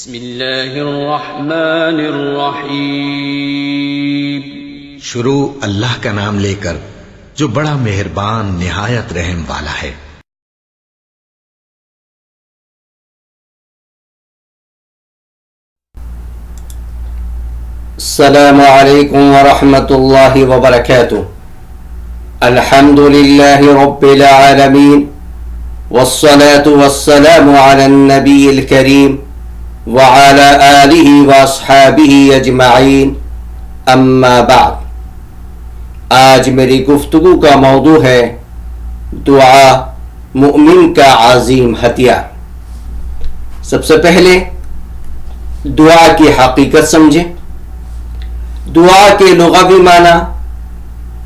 بسم اللہ الرحمن الرحیم۔ شروع اللہ کا نام لے کر جو بڑا مہربان نہایت رحم والا ہے۔ السلام علیکم ورحمۃ اللہ وبرکاتہ۔ الحمد للہ رب العالمین والصلاة والسلام علی النبی الکریم وعلى آلہ واصحابہ اجمعین، اما بعد۔ آج میری گفتگو کا موضوع ہے دعا مؤمن کا عظیم ہتھیار۔ سب سے پہلے دعا کی حقیقت سمجھیں۔ دعا کے لغوی معنی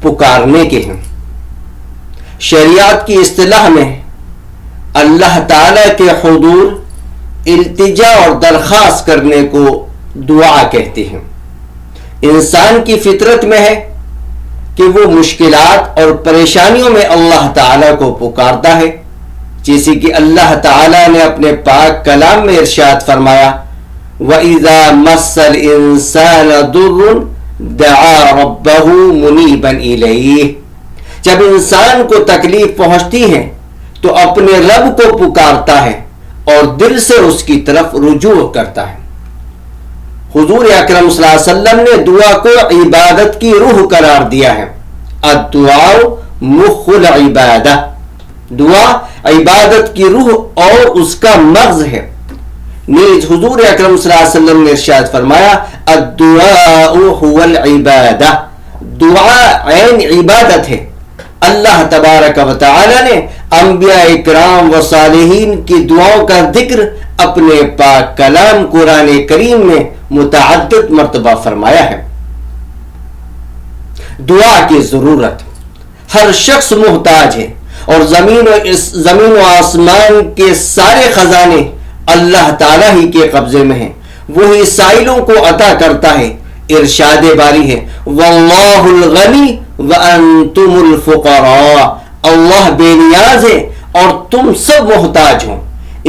پکارنے کے ہیں۔ شریعت کی اصطلاح میں اللہ تعالی کے حضور التجا اور درخواست کرنے کو دعا کہتے ہیں۔ انسان کی فطرت میں ہے کہ وہ مشکلات اور پریشانیوں میں اللہ تعالیٰ کو پکارتا ہے، جیسے کہ اللہ تعالیٰ نے اپنے پاک کلام میں ارشاد فرمایا وَإِذَا مَسَّ الْإِنسَانَ ضُرٌّ دَعَا رَبَّهُ مُنِيبًا إِلَيْهِ۔ جب انسان کو تکلیف پہنچتی ہے تو اپنے رب کو پکارتا ہے اور دل سے اس کی طرف رجوع کرتا ہے۔ حضور اکرم صلی اللہ علیہ وسلم نے دعا کو عبادت کی روح قرار دیا ہے۔ الدعاء مخ العبادہ، دعا عبادت کی روح اور اس کا مغز ہے۔ نیز حضور اکرم صلی اللہ علیہ وسلم نے ارشاد فرمایا الدعاء هو العبادہ، دعا عین عبادت ہے۔ اللہ تبارک و تعالی نے انبیاء اکرام و صالحین کی دعاؤں کا ذکر اپنے پاک کلام قرآن کریم میں متعدد مرتبہ فرمایا ہے۔ دعا کی ضرورت، ہر شخص محتاج ہے اور زمین و آسمان کے سارے خزانے اللہ تعالیٰ ہی کے قبضے میں ہیں، وہی سائلوں کو عطا کرتا ہے۔ ارشاد باری ہے واللہ الغنی وانتم الفقراء، اللہ بے نیاز ہے اور تم سب محتاج ہو۔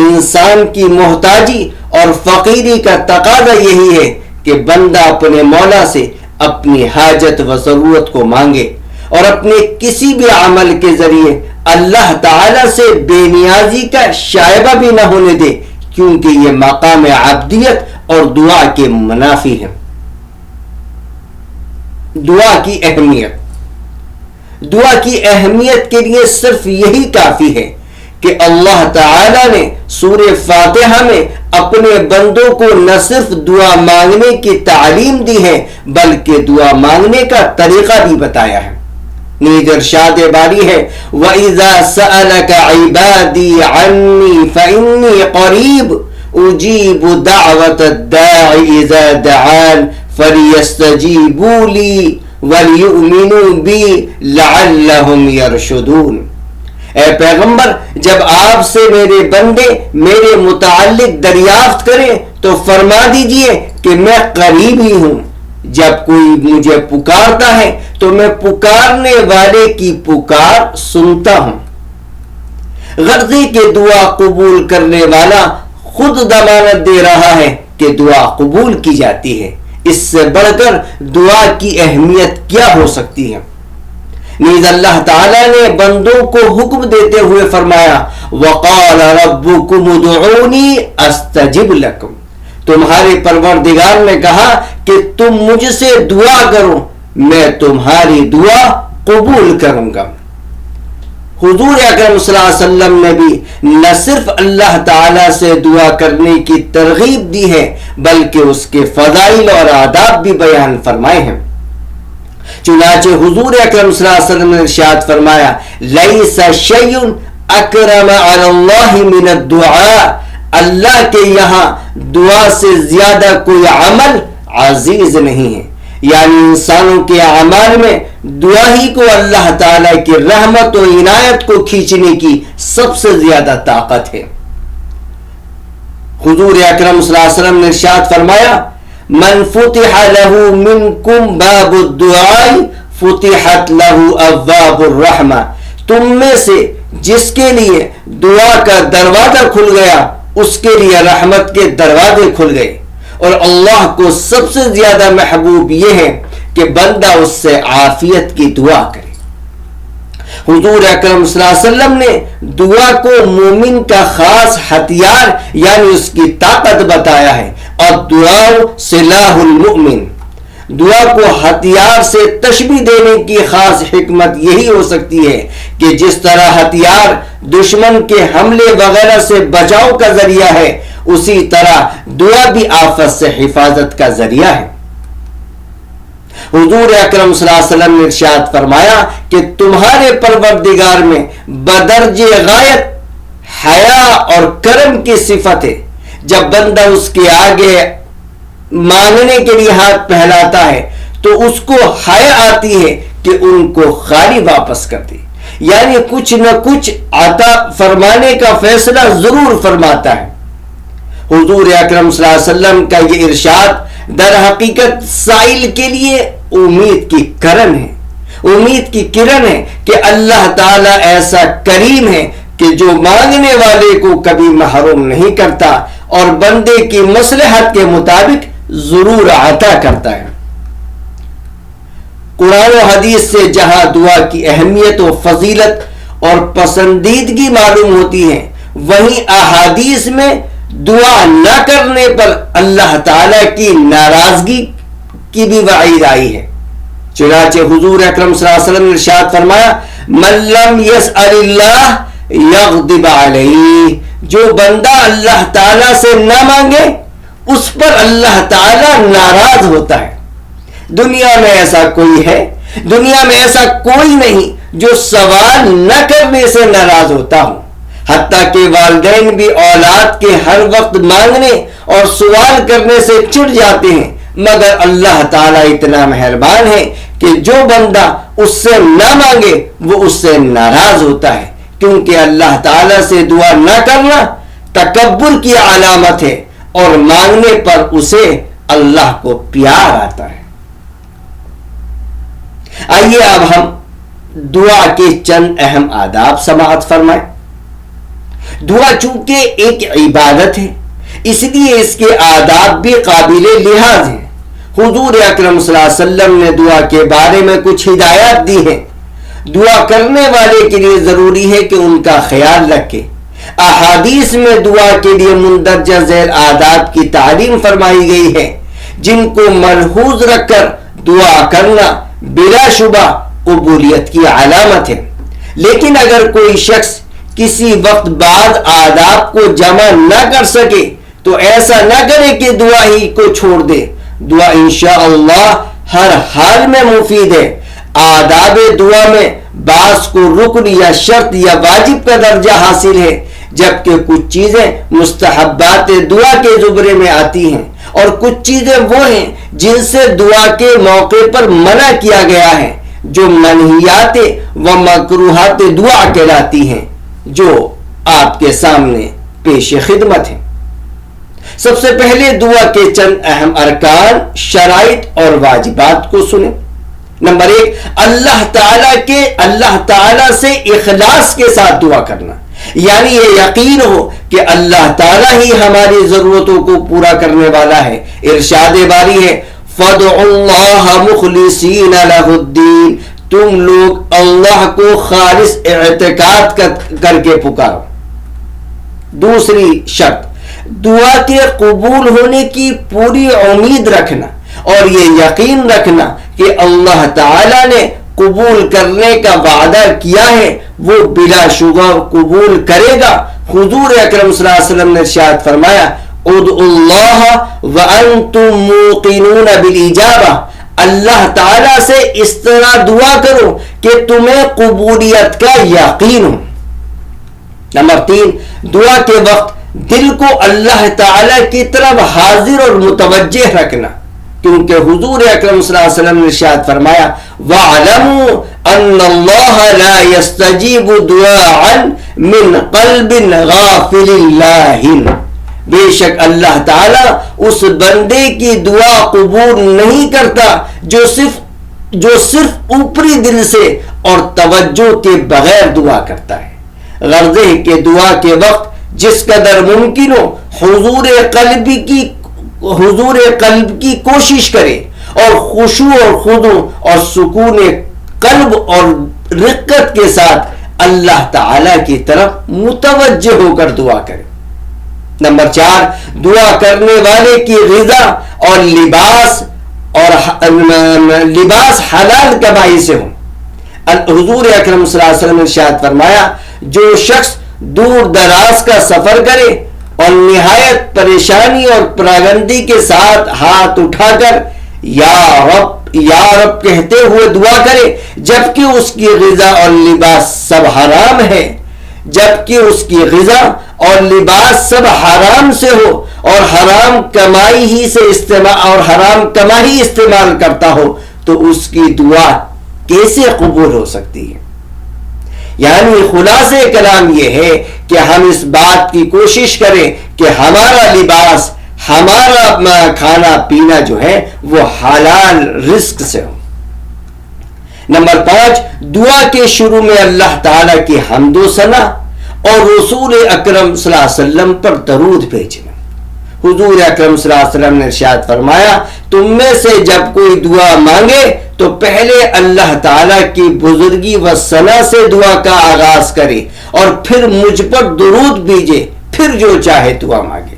انسان کی محتاجی اور فقیری کا تقاضا یہی ہے کہ بندہ اپنے مولا سے اپنی حاجت و ضرورت کو مانگے اور اپنے کسی بھی عمل کے ذریعے اللہ تعالی سے بے نیازی کا شائبہ بھی نہ ہونے دے، کیونکہ یہ مقام عبدیت اور دعا کے منافی ہے۔ دعا کی اہمیت، دعا کی اہمیت کے لیے صرف یہی کافی ہے کہ اللہ تعالی نے سورہ فاتحہ میں اپنے بندوں کو نہ صرف دعا مانگنے کی تعلیم دی ہے بلکہ دعا مانگنے کا طریقہ بھی بتایا ہے۔ نیز ارشاد باری ہے وَإِذَا سَأَلَكَ عِبَادِي عَنِّي فَإِنِّي قَرِيبٌ أُجِيبُ دَعْوَةَ الدَّاعِ إِذَا دَعَانِ فَلْيَسْتَجِيبُوا لِي وَلْيُؤْمِنُوا بِي لَعَلَّهُمْ يَرْشُدُونَ۔ اے پیغمبر، جب آپ سے میرے بندے میرے متعلق دریافت کریں تو فرما دیجئے کہ میں قریب ہی ہوں۔ جب کوئی مجھے پکارتا ہے تو میں پکارنے والے کی پکار سنتا ہوں۔ غرضی کہ دعا قبول کرنے والا خود ضمانت دے رہا ہے کہ دعا قبول کی جاتی ہے۔ اس سے بڑھ کر دعا کی اہمیت کیا ہو سکتی ہے؟ نیز اللہ تعالیٰ نے بندوں کو حکم دیتے ہوئے فرمایا وَقَالَ رَبُّكُمُ ادْعُونِي أَسْتَجِبْ لَكُمْ، تمہارے پروردگار نے کہا کہ تم مجھ سے دعا کرو، میں تمہاری دعا قبول کروں گا۔ حضور اکرم صلی اللہ علیہ وسلم نے بھی نہ صرف اللہ تعالیٰ سے دعا کرنے کی ترغیب دی ہے بلکہ اس کے فضائل اور آداب بھی بیان فرمائے ہیں۔ چنانچہ حضور اکرم صلی اللہ علیہ وسلم نے ارشاد فرمایا لیس شیء اکرم علی اللہ من الدعاء، اللہ کے یہاں دعا سے زیادہ کوئی عمل عزیز نہیں ہے، یعنی انسانوں کے اعمال میں دعا ہی کو اللہ تعالیٰ کی رحمت و عنایت کو کھینچنے کی سب سے زیادہ طاقت ہے۔ حضور اکرم صلی اللہ علیہ وسلم نے ارشاد فرمایا من فتح له منکم باب الدعاء فتحت له ابواب الرحمہ، تم میں سے جس کے لیے دعا کا دروازہ کھل گیا اس کے لیے رحمت کے دروازے کھل گئے، اور اللہ کو سب سے زیادہ محبوب یہ ہے کہ بندہ اس سے عافیت کی دعا کرے۔ حضور اکرم صلی اللہ علیہ وسلم نے دعا کو مومن کا خاص ہتھیار یعنی اس کی طاقت بتایا ہے، اور دعا سلاح المؤمن، دعا کو ہتھیار سے تشبیہ دینے کی خاص حکمت یہی ہو سکتی ہے کہ جس طرح ہتھیار دشمن کے حملے وغیرہ سے بچاؤ کا ذریعہ ہے، اسی طرح دعا بھی آفت سے حفاظت کا ذریعہ ہے۔ حضور اکرم صلی اللہ علیہ وسلم نے ارشاد فرمایا کہ تمہارے پروردگار میں بدرجہ غایت حیا اور کرم کی صفت ہے، جب بندہ اس کے آگے مانگنے کے لیے ہاتھ پھیلاتا ہے تو اس کو حیا آتی ہے کہ ان کو خالی واپس کر دے، یعنی کچھ نہ کچھ عطا فرمانے کا فیصلہ ضرور فرماتا ہے۔ حضور اکرم صلی اللہ علیہ وسلم کا یہ ارشاد در حقیقت سائل کے لیے امید کی کرن ہے، امید کی کرن ہے کہ اللہ تعالیٰ ایسا کریم ہے کہ جو مانگنے والے کو کبھی محروم نہیں کرتا اور بندے کی مصلحت کے مطابق ضرور عطا کرتا ہے۔ قرآن و حدیث سے جہاں دعا کی اہمیت و فضیلت اور پسندیدگی معلوم ہوتی ہے، وہیں احادیث میں دعا نہ کرنے پر اللہ تعالی کی ناراضگی کی بھی وعید آئی ہے۔ چنانچہ حضور اکرم صلی اللہ علیہ وسلم نے ارشاد فرمایا، من لم یسأل اللہ یغضب علیہ، جو بندہ اللہ تعالی سے نہ مانگے اس پر اللہ تعالی ناراض ہوتا ہے۔ دنیا میں ایسا کوئی ہے، دنیا میں ایسا کوئی نہیں جو سوال نہ کرنے سے ناراض ہوتا ہو، حتیٰ کہ والدین بھی اولاد کے ہر وقت مانگنے اور سوال کرنے سے چڑ جاتے ہیں، مگر اللہ تعالیٰ اتنا مہربان ہے کہ جو بندہ اس سے نہ مانگے وہ اس سے ناراض ہوتا ہے، کیونکہ اللہ تعالیٰ سے دعا نہ کرنا تکبر کی علامت ہے، اور مانگنے پر اسے اللہ کو پیار آتا ہے۔ آئیے اب ہم دعا کے چند اہم آداب سماعت فرمائیں۔ دعا چونکہ ایک عبادت ہے، اس لیے اس کے آداب بھی قابل لحاظ ہیں۔ حضور اکرم صلی اللہ علیہ وسلم نے دعا کے بارے میں کچھ ہدایات دی ہیں۔ دعا کرنے والے کے لیے ضروری ہے کہ ان کا خیال رکھے۔ احادیث میں دعا کے لیے مندرجہ ذیل آداب کی تعلیم فرمائی گئی ہے، جن کو ملحوظ رکھ کر دعا کرنا بلا شبہ قبولیت کی علامت ہے۔ لیکن اگر کوئی شخص کسی وقت بعد آداب کو جمع نہ کر سکے تو ایسا نہ کرے کہ دعا ہی کو چھوڑ دے۔ دعا انشاءاللہ ہر حال میں مفید ہے۔ آداب دعا میں بعض کو رکن یا شرط یا واجب کا درجہ حاصل ہے، جبکہ کچھ چیزیں مستحبات دعا کے زمرے میں آتی ہیں، اور کچھ چیزیں وہ ہیں جن سے دعا کے موقع پر منع کیا گیا ہے، جو منہیات و مکروہات دعا کہلاتی ہیں، جو آپ کے سامنے پیش خدمت ہیں۔ سب سے پہلے دعا کے چند اہم ارکان، شرائط اور واجبات کو سنیں۔ نمبر 1، اللہ تعالی سے اخلاص کے ساتھ دعا کرنا، یعنی یہ یقین ہو کہ اللہ تعالی ہی ہماری ضرورتوں کو پورا کرنے والا ہے۔ ارشاد باری ہے، فَادْعُوا اللَّهَ مُخْلِصِينَ لَهُ الدِّينَ، تم لوگ اللہ کو خالص اعتقاد کر کے پکارو۔ دوسری شرط، دعا کے قبول ہونے کی پوری امید رکھنا اور یہ یقین رکھنا کہ اللہ تعالی نے قبول کرنے کا وعدہ کیا ہے، وہ بلا شبہ قبول کرے گا۔ حضور اکرم صلی اللہ علیہ وسلم نے ارشاد فرمایا، ادعوا اللہ وانتم موقنون بالاجابہ، اللہ تعالی سے اس طرح دعا کرو کہ تمہیں قبولیت کا یقین ہو۔ نمبر 3، دعا کے وقت دل کو اللہ تعالی کی طرف حاضر اور متوجہ رکھنا، کیونکہ حضور اکرم صلی اللہ علیہ وسلم نے ارشاد فرمایا، وَاعْلَمُوا أَنَّ اللَّهَ لَا يَسْتَجِيبُ دُعَاءً مِّن قَلْبٍ غَافِلٍ لَاهٍ، بے شک اللہ تعالیٰ اس بندے کی دعا قبول نہیں کرتا جو صرف اوپری دل سے اور توجہ کے بغیر دعا کرتا ہے۔ غرض ہے کہ دعا کے وقت جس قدر ممکن ہو حضور قلب کی کوشش کرے اور خشوع اور خضوع اور سکون قلب اور رقت کے ساتھ اللہ تعالی کی طرف متوجہ ہو کر دعا کرے۔ نمبر 4، دعا کرنے والے کی غذا اور لباس حلال کمائی سے ہو۔ حضور اکرم صلی اللہ علیہ وسلم نے ارشاد فرمایا، جو شخص دور دراز کا سفر کرے اور نہایت پریشانی اور پراگندی کے ساتھ ہاتھ اٹھا کر یا رب کہتے ہوئے دعا کرے، جبکہ اس کی غذا اور لباس سب حرام ہے، جبکہ اس کی غذا اور لباس سب حرام سے ہو اور حرام کمائی استعمال کرتا ہو، تو اس کی دعا کیسے قبول ہو سکتی ہے؟ یعنی خلاصہ کلام یہ ہے کہ ہم اس بات کی کوشش کریں کہ ہمارا لباس، ہمارا کھانا پینا جو ہے وہ حلال رزق سے ہو۔ نمبر 5، دعا کے شروع میں اللہ تعالی کی حمد و ثنا اور رسول اکرم صلی اللہ علیہ وسلم پر درود بھیجنا۔ حضور اکرم صلی اللہ علیہ وسلم نے ارشاد فرمایا، تم میں سے جب کوئی دعا مانگے تو پہلے اللہ تعالیٰ کی بزرگی و ثنا سے دعا کا آغاز کرے اور پھر مجھ پر درود بھیجے، پھر جو چاہے دعا مانگے۔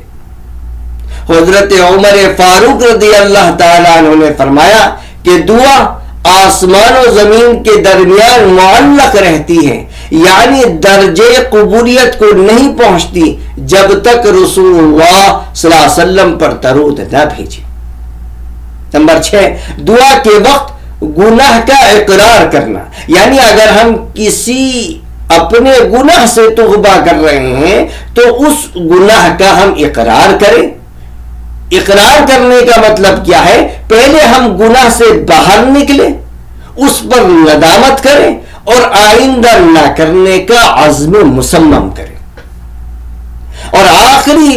حضرت عمر فاروق رضی اللہ تعالیٰ عنہ نے فرمایا کہ دعا آسمان و زمین کے درمیان معلق رہتی ہے، یعنی درجے قبولیت کو نہیں پہنچتی جب تک رسول اللہ صلی اللہ علیہ وسلم پر درود نہ بھیجے۔ نمبر 6، دعا کے وقت گناہ کا اقرار کرنا، یعنی اگر ہم کسی اپنے گناہ سے توبہ کر رہے ہیں تو اس گناہ کا ہم اقرار کریں۔ اقرار کرنے کا مطلب کیا ہے؟ پہلے ہم گناہ سے باہر نکلیں، اس پر ندامت کریں اور آئندہ نہ کرنے کا عزم مصمم کریں۔ اور آخری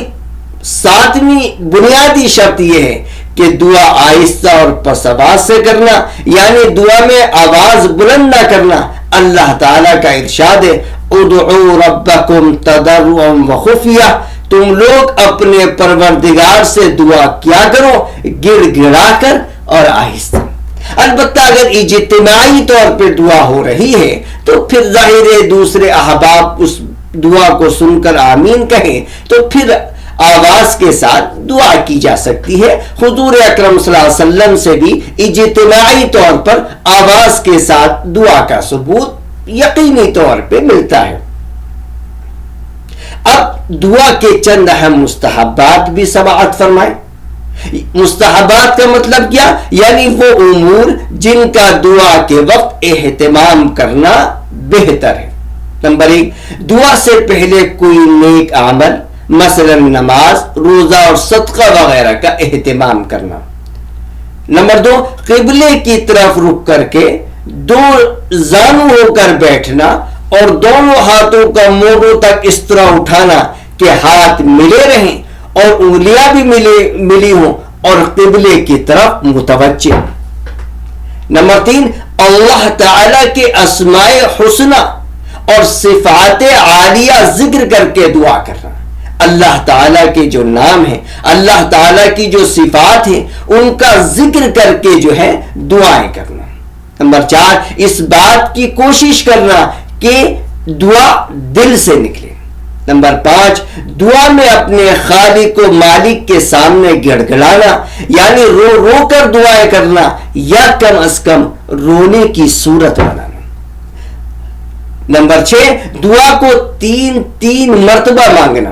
7ویں بنیادی شرط یہ ہے کہ دعا آہستہ اور پس آواز سے کرنا، یعنی دعا میں آواز بلند نہ کرنا۔ اللہ تعالیٰ کا ارشاد ہے، ادعوا ربکم تضرعا وخفیہ، تم لوگ اپنے پروردگار سے دعا کیا کرو گڑ گڑا کر اور آہستہ۔ البتہ اگر اجتماعی طور پہ دعا ہو رہی ہے تو پھر ظاہر ہے دوسرے احباب اس دعا کو سن کر آمین کہیں تو پھر آواز کے ساتھ دعا کی جا سکتی ہے۔ حضور اکرم صلی اللہ علیہ وسلم سے بھی اجتماعی طور پر آواز کے ساتھ دعا کا ثبوت یقینی طور پہ ملتا ہے۔ اب دعا کے چند اہم مستحبات بھی سماعت فرمائیں۔ مستحبات کا مطلب کیا؟ یعنی وہ امور جن کا دعا کے وقت اہتمام کرنا بہتر ہے۔ نمبر 1، دعا سے پہلے کوئی نیک عمل مثلا نماز، روزہ اور صدقہ وغیرہ کا اہتمام کرنا۔ نمبر 2، قبلے کی طرف رخ کر کے 2 زانو ہو کر بیٹھنا اور دونوں ہاتھوں کا موڑوں تک اس طرح اٹھانا کہ ہاتھ ملے رہیں اور انگلیاں بھی ملی ہوں اور قبلے کی طرف متوجہ۔ نمبر 3، اللہ تعالی کے اسماء حسنہ اور صفات عالیہ ذکر کر کے دعا کرنا۔ اللہ تعالیٰ کے جو نام ہیں، اللہ تعالیٰ کی جو صفات ہیں، ان کا ذکر کر کے جو ہے دعائیں کرنا۔ نمبر 4، اس بات کی کوشش کرنا کہ دعا دل سے نکلے۔ نمبر 5، دعا میں اپنے خالق و مالک کے سامنے گڑ گڑانا، یعنی رو رو کر دعائیں کرنا یا کم از کم رونے کی صورت بنانا۔ نمبر 6، دعا کو 3 مرتبہ مانگنا۔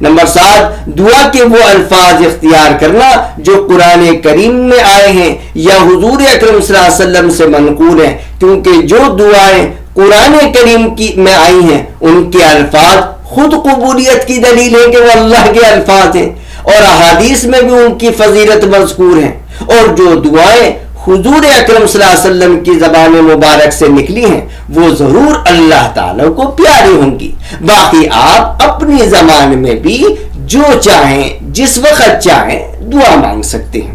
نمبر 7، دعا کے وہ الفاظ اختیار کرنا جو قرآن کریم میں آئے ہیں یا حضور اکرم صلی اللہ علیہ وسلم سے منقول ہیں، کیونکہ جو دعائیں قرآن کریم میں آئی ہیں ان کے الفاظ خود قبولیت کی دلیل ہے کہ وہ اللہ کے الفاظ ہیں، اور احادیث میں بھی ان کی فضیلت مذکور ہیں۔ اور جو دعائیں حضور اکرم صلی اللہ علیہ وسلم کی زبان مبارک سے نکلی ہیں وہ ضرور اللہ تعالیٰ کو پیاری ہوں گی۔ باقی آپ اپنی زبان میں بھی جو چاہیں جس وقت چاہیں دعا مانگ سکتے ہیں۔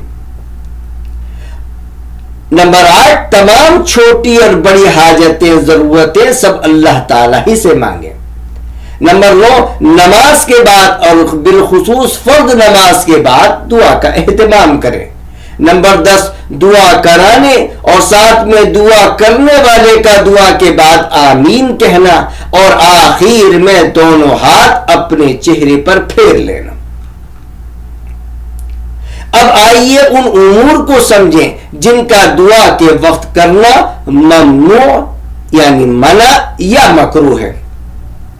نمبر 8، تمام چھوٹی اور بڑی حاجتیں ضرورتیں سب اللہ تعالیٰ ہی سے مانگیں۔ نمبر 9، نماز کے بعد اور بالخصوص فرض نماز کے بعد دعا کا اہتمام کریں۔ نمبر 10، دعا کرانے اور ساتھ میں دعا کرنے والے کا دعا کے بعد آمین کہنا اور آخر میں دونوں ہاتھ اپنے چہرے پر پھیر لینا۔ اب آئیے ان امور کو سمجھیں جن کا دعا کے وقت کرنا ممنوع یعنی منع یا مکروہ ہے۔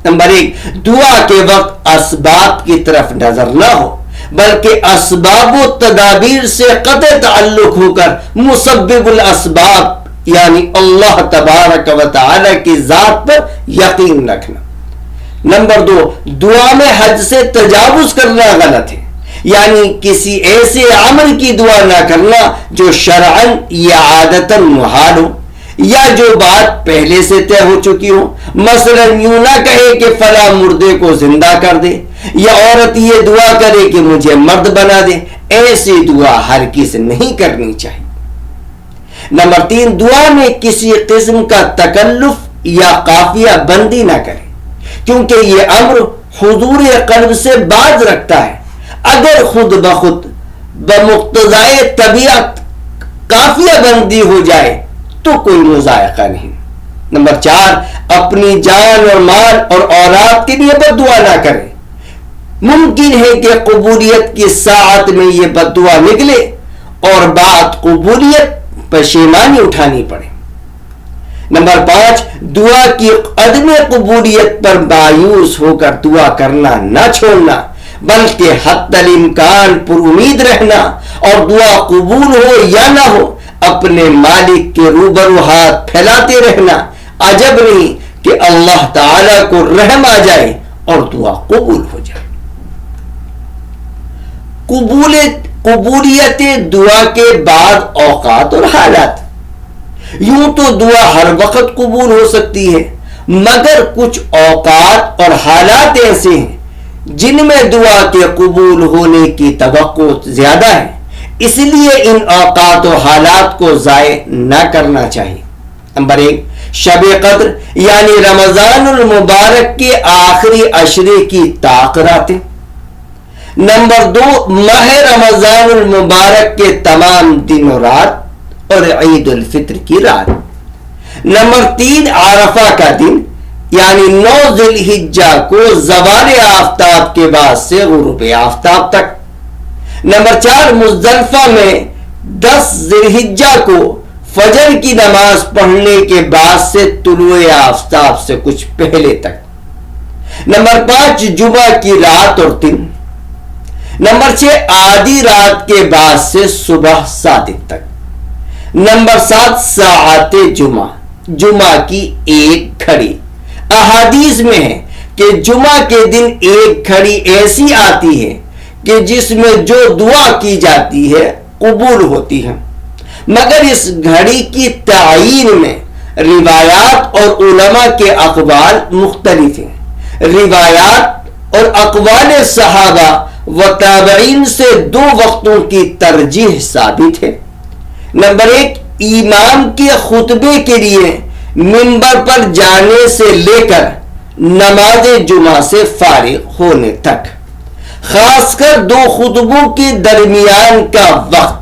نمبر 1، دعا کے وقت اسباب کی طرف نظر نہ ہو بلکہ اسباب و تدابیر سے قطع تعلق ہو کر مسبب الاسباب یعنی اللہ تبارک و تعالی کی ذات پر یقین رکھنا۔ نمبر 2، دعا میں حد سے تجاوز کرنا غلط ہے، یعنی کسی ایسے عمل کی دعا نہ کرنا جو شرعاً یا عادتاً محال ہو یا جو بات پہلے سے طے ہو چکی ہو۔ مثلا یوں نہ کہے کہ فلاں مردے کو زندہ کر دے، یا عورت یہ دعا کرے کہ مجھے مرد بنا دے، ایسی دعا ہرگز نہیں کرنی چاہیے۔ نمبر 3، دعا میں کسی قسم کا تکلف یا قافیہ بندی نہ کرے کیونکہ یہ امر حضور قلب سے باز رکھتا ہے۔ اگر خود بخود بمقتضائے طبیعت قافیہ بندی ہو جائے تو کوئی مذائقہ نہیں۔ نمبر 4، اپنی جان اور مال اور اولاد کے لیے بد دعا نہ کرے۔ ممکن ہے کہ قبولیت کی ساعت میں یہ بد دعا نکلے اور بعد قبولیت پشیمانی اٹھانی پڑے۔ نمبر 5، دعا کی عدم قبولیت پر مایوس ہو کر دعا کرنا نہ چھوڑنا بلکہ حتی الامکان پر امید رہنا اور دعا قبول ہو یا نہ ہو اپنے مالک کے روبرو ہاتھ پھیلاتے رہنا۔ عجب نہیں کہ اللہ تعالی کو رحم آ جائے اور دعا قبول ہو جائے۔ قبولیت دعا کے بعد اوقات اور حالات۔ یوں تو دعا ہر وقت قبول ہو سکتی ہے مگر کچھ اوقات اور حالات ایسے ہیں جن میں دعا کے قبول ہونے کی توقع زیادہ ہے، اس لیے ان اوقات و حالات کو ضائع نہ کرنا چاہیے۔ نمبر 1، شب قدر یعنی رمضان المبارک کے آخری عشرے کی طاق راتیں۔ نمبر 2، ماہ رمضان المبارک کے تمام دن و رات اور عید الفطر کی رات۔ نمبر 3، عرفہ کا دن یعنی 9 ذی الحجہ کو زوال آفتاب کے بعد سے غروب آفتاب تک۔ نمبر 4، مزدلفہ میں 10 ذی الحجہ کو فجر کی نماز پڑھنے کے بعد سے طلوع آفتاب سے کچھ پہلے تک۔ نمبر 5، جمعہ کی رات اور دن۔ نمبر 6، آدھی رات کے بعد سے صبح صادق تک۔ نمبر 7، ساعت جمعہ، جمعہ کی ایک گھڑی۔ احادیث میں ہے کہ جمعہ کے دن ایک گھڑی ایسی آتی ہے کہ جس میں جو دعا کی جاتی ہے قبول ہوتی ہے، مگر اس گھڑی کی تعیین میں روایات اور علماء کے اقوال مختلف ہیں۔ روایات اور اقوال صحابہ و تابعین سے 2 وقتوں کی ترجیح ثابت ہے۔ نمبر 1، امام کے خطبے کے لیے منبر پر جانے سے لے کر نماز جمعہ سے فارغ ہونے تک، خاص کر 2 خطبوں کے درمیان کا وقت۔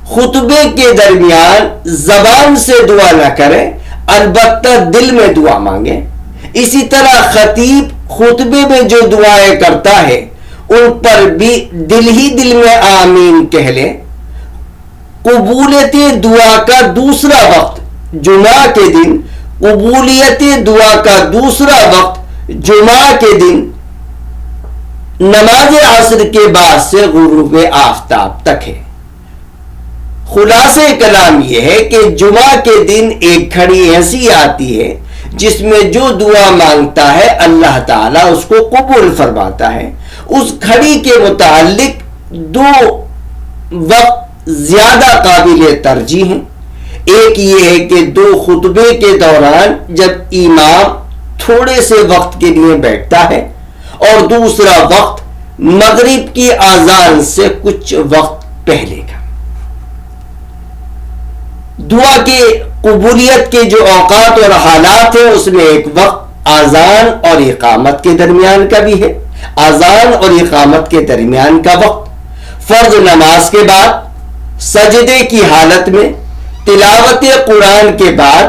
خطبے کے درمیان زبان سے دعا نہ کرے البتہ دل میں دعا مانگے۔ اسی طرح خطیب خطبے میں جو دعائیں کرتا ہے ان پر بھی دل ہی دل میں آمین کہہ لے۔ قبولیت دعا کا دوسرا وقت جمعہ کے دن، قبولیت دعا کا دوسرا وقت جمعہ کے دن نماز عصر کے بعد سے غروب آفتاب تک ہے۔ خلاصہ کلام یہ ہے کہ جمعہ کے دن ایک گھڑی ایسی آتی ہے جس میں جو دعا مانگتا ہے اللہ تعالیٰ اس کو قبول فرماتا ہے۔ اس گھڑی کے متعلق 2 وقت زیادہ قابل ترجیح ہیں۔ ایک یہ ہے کہ 2 خطبے کے دوران جب امام تھوڑے سے وقت کے لیے بیٹھتا ہے، اور دوسرا وقت مغرب کی اذان سے کچھ وقت پہلے کا۔ دعا کے قبولیت کے جو اوقات اور حالات ہیں اس میں ایک وقت آذان اور اقامت کے درمیان کا بھی ہے. آذان اور اقامت کے درمیان کا وقت، فرض نماز کے بعد، سجدے کی حالت میں، تلاوت قرآن کے بعد،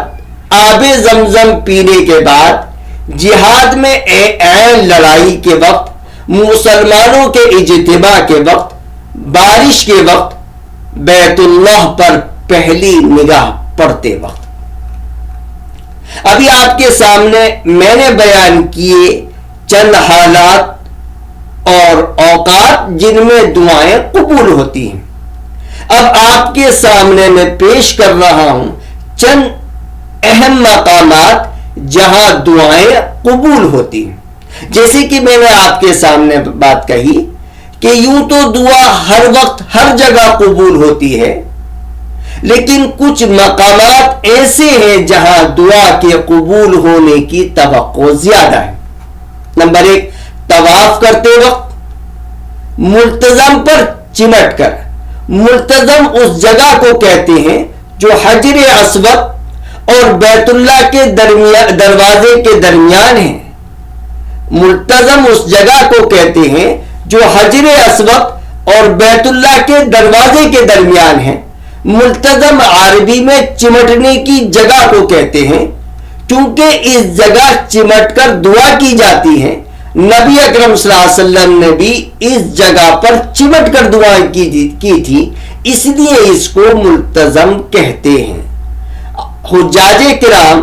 آب زمزم پینے کے بعد، جہاد میں عین لڑائی کے وقت، مسلمانوں کے اجتماع کے وقت، بارش کے وقت، بیت اللہ پر پہلی نگاہ پڑتے وقت. ابھی آپ کے سامنے میں نے بیان کیے چند حالات اور اوقات جن میں دعائیں قبول ہوتی ہیں. اب آپ کے سامنے میں پیش کر رہا ہوں چند اہم مقامات جہاں دعائیں قبول ہوتی ہیں. جیسے کہ میں نے آپ کے سامنے بات کہی کہ یوں تو دعا ہر وقت ہر جگہ قبول ہوتی ہے، لیکن کچھ مقامات ایسے ہیں جہاں دعا کے قبول ہونے کی توقع زیادہ ہے. نمبر 1، طواف کرتے وقت ملتزم پر چمٹ کر. ملتزم اس جگہ کو کہتے ہیں جو حجر اسود اور بیت اللہ کے دروازے کے درمیان ہے. ملتزم اس جگہ کو کہتے ہیں جو حجر اسود اور بیت اللہ کے دروازے کے درمیان ہے. ملتزم عربی میں چمٹنے کی جگہ کو کہتے ہیں کیونکہ اس جگہ چمٹ کر دعا کی جاتی ہے. نبی اکرم صلی اللہ علیہ وسلم نے بھی اس جگہ پر چمٹ کر دعا کی تھی، اس لیے اس کو ملتزم کہتے ہیں. حجاج کرام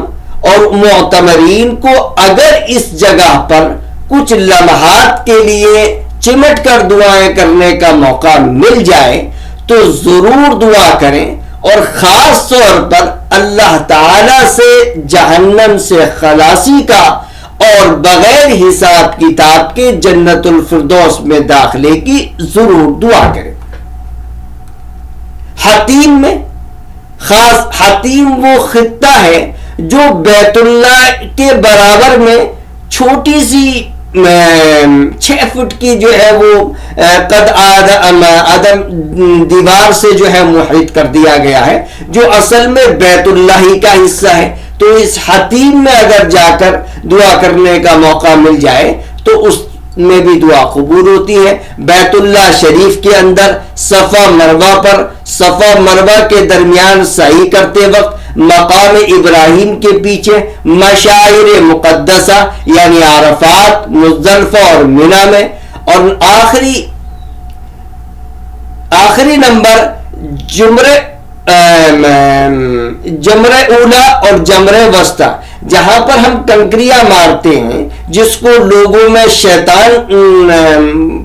اور معتمرین کو اگر اس جگہ پر کچھ لمحات کے لیے چمٹ کر دعائیں کرنے کا موقع مل جائے تو ضرور دعا کریں، اور خاص طور پر اللہ تعالی سے جہنم سے خلاصی کا اور بغیر حساب کتاب کے جنت الفردوس میں داخلے کی ضرور دعا کریں. حتیم میں خاص، حتیم وہ خطہ ہے جو بیت اللہ کے برابر میں چھوٹی سی 6 فٹ کی جو ہے وہ قد آدم دیوار سے جو ہے محیط کر دیا گیا ہے، جو اصل میں بیت اللہ ہی کا حصہ ہے. تو اس حتیم میں اگر جا کر دعا کرنے کا موقع مل جائے تو اس میں بھی دعا قبول ہوتی ہے. بیت اللہ شریف کے اندر صفا مروہ پر، صفا مروہ کے درمیان سعی کرتے وقت، مقام ابراہیم کے پیچھے مشاعر مقدسہ یعنی عرفات، مزدلفہ اور منی میں، اور آخری نمبر جمرہ اولا اور جمرہ وسطی، جہاں پر ہم کنکریاں مارتے ہیں، جس کو لوگوں میں شیطان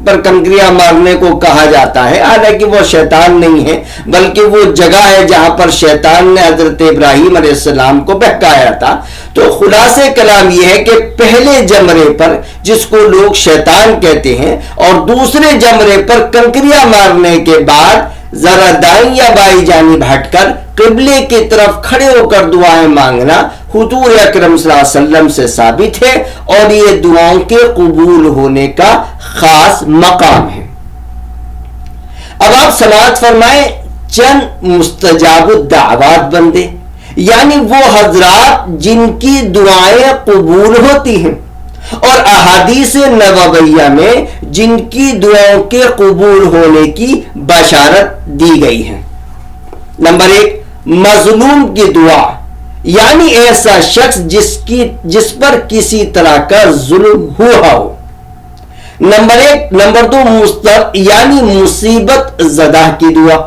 پر کنکریاں مارنے کو کہا جاتا ہے. حالانکہ وہ شیطان نہیں ہے بلکہ وہ جگہ ہے جہاں پر شیطان نے حضرت ابراہیم علیہ السلام کو بہکایا تھا. تو خلاصے کلام یہ ہے کہ پہلے جمرے پر، جس کو لوگ شیطان کہتے ہیں، اور دوسرے جمرے پر کنکریاں مارنے کے بعد ذرا دائیں یا بائیں جانب ہٹ کر قبلے کی طرف کھڑے ہو کر دعائیں مانگنا حضور اکرم صلی اللہ علیہ وسلم سے ثابت ہے، اور یہ دعاؤں کے قبول ہونے کا خاص مقام ہے. اب آپ سماعت فرمائیں چند مستجاب الدعوات بندے، یعنی وہ حضرات جن کی دعائیں قبول ہوتی ہیں، اور احادیث نبویہ میں جن کی دعاؤں کے قبول ہونے کی بشارت دی گئی ہے. نمبر 1، مظلوم کی دعا، یعنی ایسا شخص جس پر کسی طرح کا ظلم ہوا ہو. نمبر 2، یعنی مصیبت زدہ کی دعا.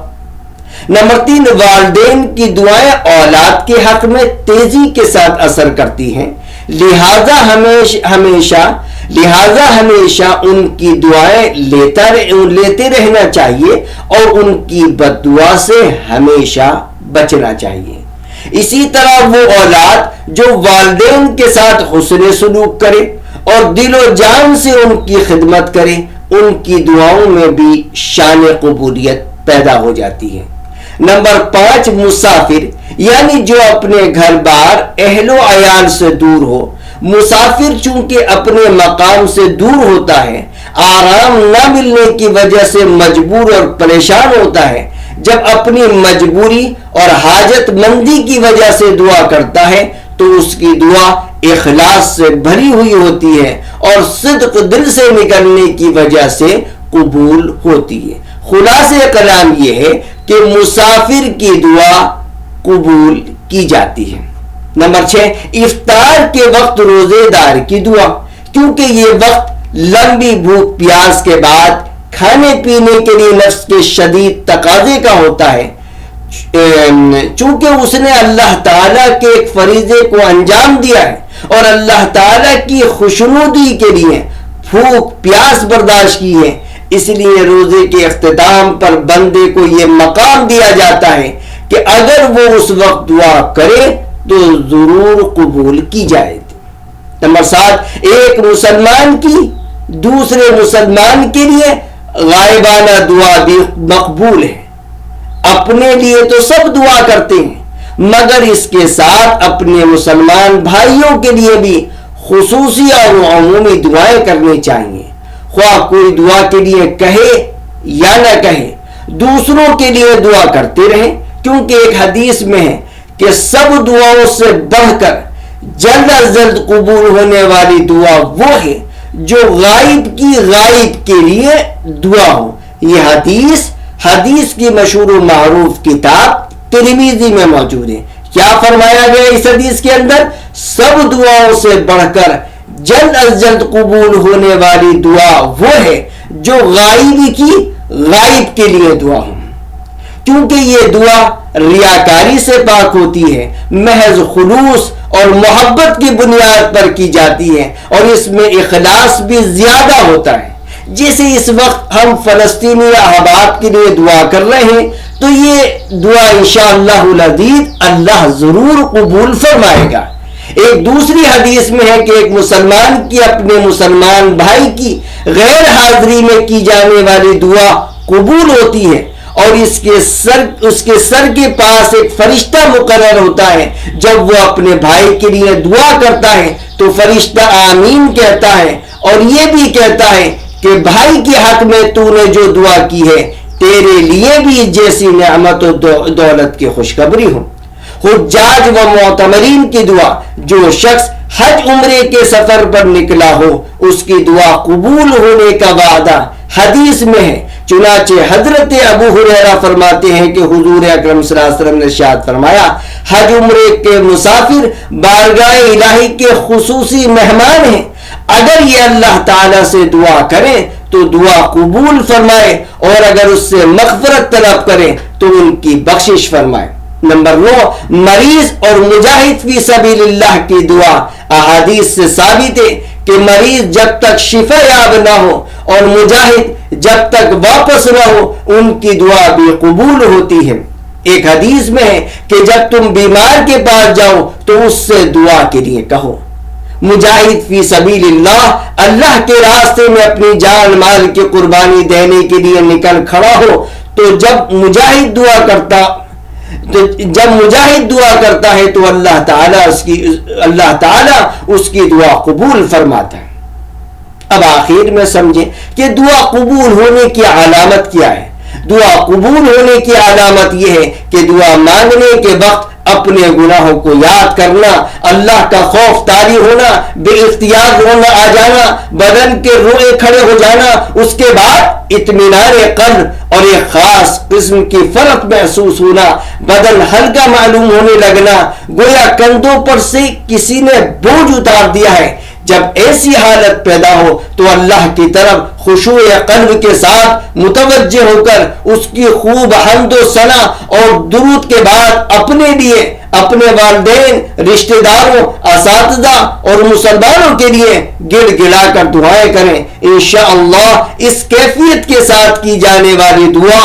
نمبر 3، والدین کی دعائیں اولاد کے حق میں تیزی کے ساتھ اثر کرتی ہیں، لہذا ہمیشہ ان کی دعائیں لیتے رہنا چاہیے اور ان کی بد دعا سے ہمیشہ بچنا چاہیے. اسی طرح وہ اولاد جو والدین کے ساتھ حسن سلوک کرے اور دل و جان سے ان کی خدمت کرے، ان کی دعاؤں میں بھی شان قبولیت پیدا ہو جاتی ہے. نمبر 5، مسافر، یعنی جو اپنے گھر بار اہل و عیال سے دور ہو. مسافر چونکہ اپنے مقام سے دور ہوتا ہے، آرام نہ ملنے کی وجہ سے مجبور اور پریشان ہوتا ہے. جب اپنی مجبوری اور حاجت مندی کی وجہ سے دعا کرتا ہے تو اس کی دعا اخلاص سے بھری ہوئی ہوتی ہے اور صدق دل سے نکلنے کی وجہ سے قبول ہوتی ہے۔ خلاصہ کلام یہ ہے کہ مسافر کی دعا قبول کی جاتی ہے۔ نمبر 6، افطار کے وقت روزے دار کی دعا، کیونکہ یہ وقت لمبی بھوک پیاس کے بعد کھانے پینے کے لیے نفس کے شدید تقاضے کا ہوتا ہے، چونکہ اس نے اللہ تعالیٰ کے ایک فریضے کو انجام دیا ہے اور اللہ تعالیٰ کی خوشنودی کے لیے بھوک پیاس برداشت کی ہے، اس لیے روزے کے اختتام پر بندے کو یہ مقام دیا جاتا ہے کہ اگر وہ اس وقت دعا کرے تو ضرور قبول کی جائے گی۔ نمبر 7، ایک مسلمان کی دوسرے مسلمان کے لیے غائبانہ دعا بھی مقبول ہے۔ اپنے لیے تو سب دعا کرتے ہیں، مگر اس کے ساتھ اپنے مسلمان بھائیوں کے لیے بھی خصوصی اور عمومی دعائیں کرنی چاہیے۔ خواہ کوئی دعا کے لیے کہے یا نہ کہے، دوسروں کے لیے دعا کرتے رہیں، کیونکہ ایک حدیث میں ہے کہ سب دعاؤں سے بڑھ کر جلد از جلد قبول ہونے والی دعا وہ ہے جو غائب کے لیے دعا ہو۔ یہ حدیث کی مشہور و معروف کتاب ترمذی میں موجود ہے۔ کیا فرمایا گیا اس حدیث کے اندر؟ سب دعاؤں سے بڑھ کر جلد از جلد قبول ہونے والی دعا وہ ہے جو غائب کے لیے دعا ہو، کیونکہ یہ دعا ریاکاری سے پاک ہوتی ہے، محض خلوص اور محبت کی بنیاد پر کی جاتی ہے اور اس میں اخلاص بھی زیادہ ہوتا ہے۔ جیسے اس وقت ہم فلسطینی احباب کے لیے دعا کر رہے ہیں تو یہ دعا انشاءاللہ العزیز اللہ ضرور قبول فرمائے گا۔ ایک دوسری حدیث میں ہے کہ ایک مسلمان کی اپنے مسلمان بھائی کی غیر حاضری میں کی جانے والی دعا قبول ہوتی ہے اور اس کے سر کے پاس ایک فرشتہ مقرر ہوتا ہے۔ جب وہ اپنے بھائی کے لیے دعا کرتا ہے تو فرشتہ آمین کہتا ہے اور یہ بھی کہتا ہے کہ بھائی کے حق میں تو نے جو دعا کی ہے تیرے لیے بھی جیسی نعمت و دولت کی خوشخبری ہو۔ حجاج و معتمرین کی دعا، جو شخص حج عمرے کے سفر پر نکلا ہو اس کی دعا قبول ہونے کا وعدہ حدیث میں ہے۔ چنانچہ حضرت ابو ہریرہ فرماتے ہیں کہ حضور اکرم صلی اللہ علیہ وسلم نے ارشاد فرمایا، حج عمرے کے مسافر بارگاہ الہی کے خصوصی مہمان ہیں، اگر یہ اللہ تعالیٰ سے دعا کریں تو دعا قبول فرمائے اور اگر اس سے مغفرت طلب کریں تو ان کی بخشش فرمائے۔ نمبر 9، مریض اور مجاہد فی سبیل اللہ کی دعا احادیث سے ثابت ہے کہ مریض جب تک شفا یاب نہ ہو اور مجاہد جب تک واپس نہ ہو ان کی دعا بھی قبول ہوتی ہے۔ ایک حدیث میں ہے کہ جب تم بیمار کے پاس جاؤ تو اس سے دعا کے لیے کہو۔ مجاہد فی سبیل اللہ کے راستے میں اپنی جان مال کی قربانی دینے کے لیے نکل کھڑا ہو تو جب مجاہد دعا کرتا ہے تو اللہ تعالیٰ اس کی دعا قبول فرماتا ہے۔ اب آخر میں سمجھیں کہ دعا قبول ہونے کی علامت کیا ہے۔ دعا قبول ہونے کی علامت یہ ہے کہ دعا مانگنے کے وقت اپنے گناہوں کو یاد کرنا، اللہ کا خوف طاری ہونا، بے اختیار رونا آ جانا، بدن کے روئے کھڑے ہو جانا، اس کے بعد اطمینان قلب اور ایک خاص قسم کی فرق محسوس ہونا، بدن ہلکا معلوم ہونے لگنا، گویا کندھوں پر سے کسی نے بوجھ اتار دیا ہے۔ جب ایسی حالت پیدا ہو تو اللہ کی طرف خشوع قلب کے ساتھ متوجہ ہو کر اس کی خوب حمد و ثنا اور درود کے بعد اپنے لیے، اپنے والدین، رشتہ داروں، اساتذہ اور مسلمانوں کے لیے گڑ گڑا کر دعائیں کریں۔ انشاءاللہ اس کیفیت کے ساتھ کی جانے والی دعا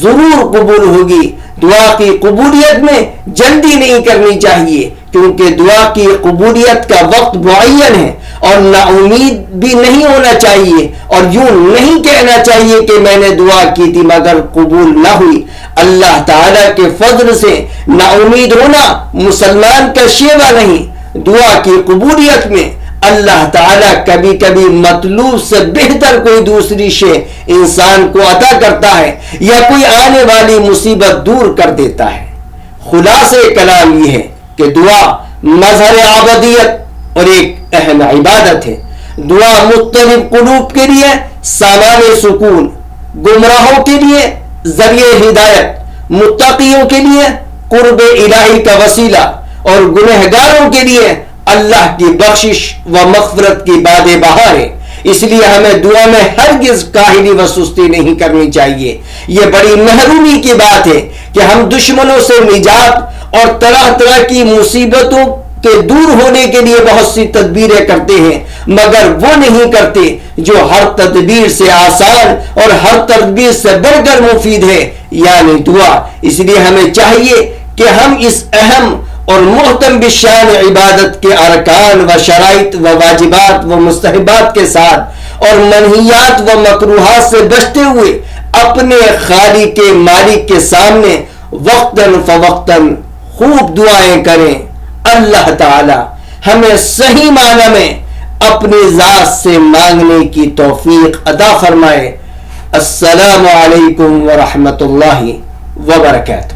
ضرور قبول ہوگی۔ دعا کی قبولیت میں جلدی نہیں کرنی چاہیے، کیونکہ دعا کی قبولیت کا وقت معین ہے، اور نا امید بھی نہیں ہونا چاہیے اور یوں نہیں کہنا چاہیے کہ میں نے دعا کی تھی مگر قبول نہ ہوئی۔ اللہ تعالیٰ کے فضل سے نا امید ہونا مسلمان کا شیوہ نہیں۔ دعا کی قبولیت میں اللہ تعالیٰ کبھی کبھی مطلوب سے بہتر کوئی دوسری شے انسان کو عطا کرتا ہے یا کوئی آنے والی مصیبت دور کر دیتا ہے۔ خلاصہ کلام یہ ہے کہ دعا مظہر عبودیت اور ایک اہم عبادت ہے۔ دعا مختلف قلوب کے لیے سامان سکون، گمراہوں کے لیے ذریعہ ہدایت، متقیوں کے لیے قرب الہی کا وسیلہ، اور گنہگاروں کے لیے اللہ کی بخشش و مغفرت کی باد بہار ہے۔ اس لیے ہمیں دعا میں ہرگز کاہلی و سستی نہیں کرنی چاہیے۔ یہ بڑی محرومی کی بات ہے کہ ہم دشمنوں سے نجات اور طرح طرح کی مصیبتوں کے دور ہونے کے لیے بہت سی تدبیریں کرتے ہیں، مگر وہ نہیں کرتے جو ہر تدبیر سے آسان اور ہر تدبیر سے بڑھ کر مفید ہے، یعنی دعا۔ اس لیے ہمیں چاہیے کہ ہم اس اہم اور محتم بالشان عبادت کے ارکان و شرائط و واجبات و مستحبات کے ساتھ اور منہیات و مکروہات سے بچتے ہوئے اپنے خالق مالک کے سامنے وقتاً فوقتاً خوب دعائیں کریں۔ اللہ تعالی ہمیں صحیح معنی میں اپنی ذات سے مانگنے کی توفیق عطا فرمائے۔ السلام علیکم ورحمۃ اللہ وبرکاتہ۔